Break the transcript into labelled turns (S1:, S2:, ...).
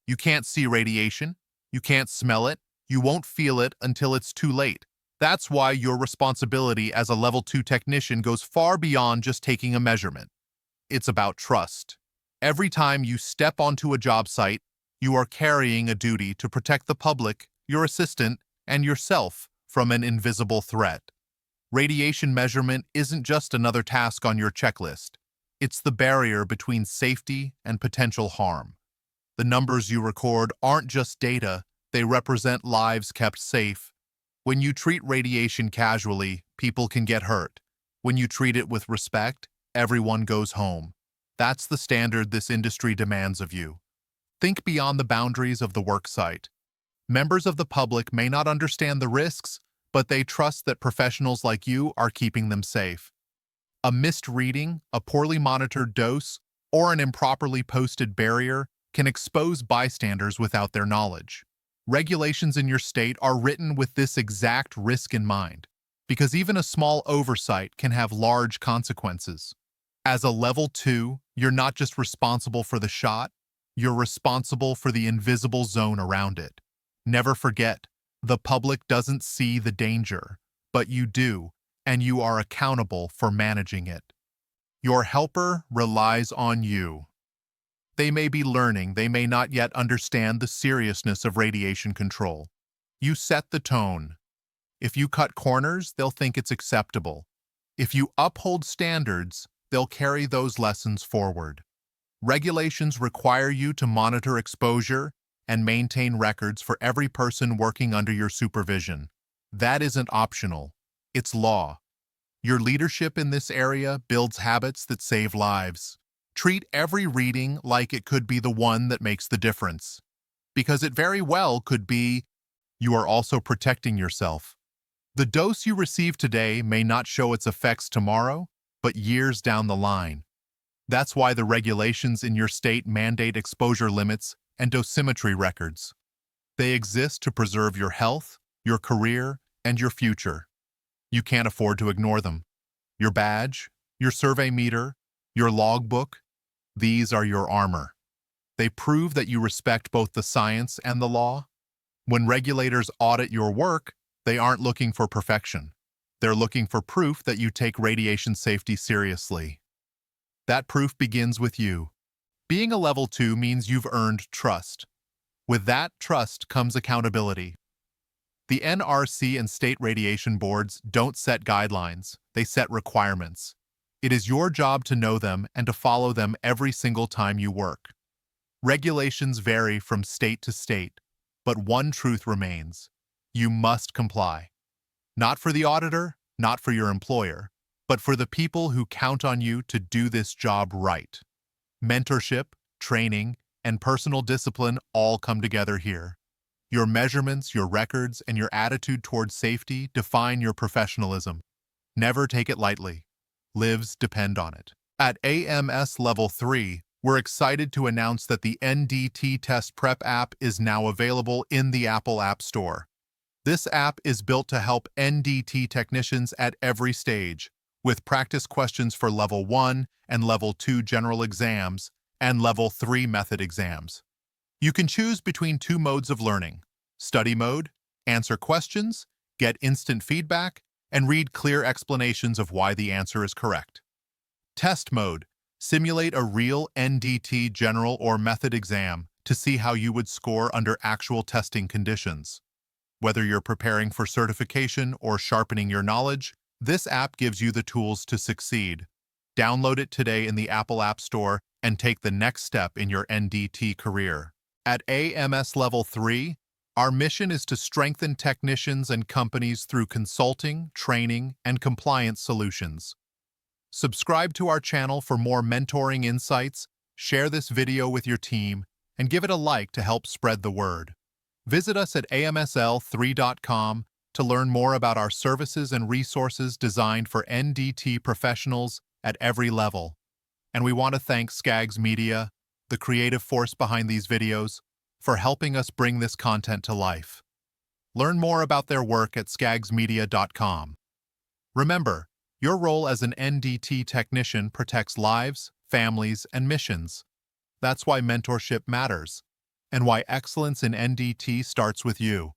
S1: You can't see radiation, you can't smell it, you won't feel it until it's too late. That's why your responsibility as a Level 2 technician goes far beyond just taking a measurement. It's about trust. Every time you step onto a job site, you are carrying a duty to protect the public, your assistant, and yourself from an invisible threat. Radiation measurement isn't just another task on your checklist. It's the barrier between safety and potential harm. The numbers you record aren't just data, they represent lives kept safe. When you treat radiation casually, people can get hurt. When you treat it with respect, everyone goes home. That's the standard this industry demands of you. Think beyond the boundaries of the work site. Members of the public may not understand the risks, but they trust that professionals like you are keeping them safe. A missed reading, a poorly monitored dose, or an improperly posted barrier can expose bystanders without their knowledge. Regulations in your state are written with this exact risk in mind, because even a small oversight can have large consequences. As a Level 2, you're not just responsible for the shot, you're responsible for the invisible zone around it. Never forget, the public doesn't see the danger, but you do, and you are accountable for managing it. Your helper relies on you. They may be learning, they may not yet understand the seriousness of radiation control. You set the tone. If you cut corners, they'll think it's acceptable. If you uphold standards, they'll carry those lessons forward. Regulations require you to monitor exposure and maintain records for every person working under your supervision. That isn't optional. It's law. Your leadership in this area builds habits that save lives. Treat every reading like it could be the one that makes the difference. Because it very well could be, you are also protecting yourself. The dose you receive today may not show its effects tomorrow, but years down the line. That's why the regulations in your state mandate exposure limits and dosimetry records. They exist to preserve your health, your career, and your future. You can't afford to ignore them. Your badge, your survey meter, your logbook, these are your armor. They prove that you respect both the science and the law. When regulators audit your work, they aren't looking for perfection. They're looking for proof that you take radiation safety seriously. That proof begins with you. Being a Level 2 means you've earned trust. With that trust comes accountability. The NRC and state radiation boards don't set guidelines, they set requirements. It is your job to know them and to follow them every single time you work. Regulations vary from state to state, but one truth remains. You must comply. Not for the auditor, not for your employer, but for the people who count on you to do this job right. Mentorship, training, and personal discipline all come together here. Your measurements, your records, and your attitude towards safety define your professionalism. Never take it lightly. Lives depend on it. At AMS Level 3, we're excited to announce that the NDT Test Prep app is now available in the Apple App Store. This app is built to help NDT technicians at every stage, with practice questions for Level 1 and Level 2 general exams and Level 3 method exams. You can choose between two modes of learning: study mode, answer questions, get instant feedback, and read clear explanations of why the answer is correct. Test mode, simulate a real NDT general or method exam to see how you would score under actual testing conditions. Whether you're preparing for certification or sharpening your knowledge, this app gives you the tools to succeed. Download it today in the Apple App Store and take the next step in your NDT career. At AMS Level 3, our mission is to strengthen technicians and companies through consulting, training, and compliance solutions. Subscribe to our channel for more mentoring insights, share this video with your team, and give it a like to help spread the word. Visit us at amsl3.com to learn more about our services and resources designed for NDT professionals at every level. And we want to thank Skaggs Media, the creative force behind these videos, for helping us bring this content to life. Learn more about their work at skaggsmedia.com. Remember, your role as an NDT technician protects lives, families, and missions. That's why mentorship matters. and why excellence in NDT starts with you.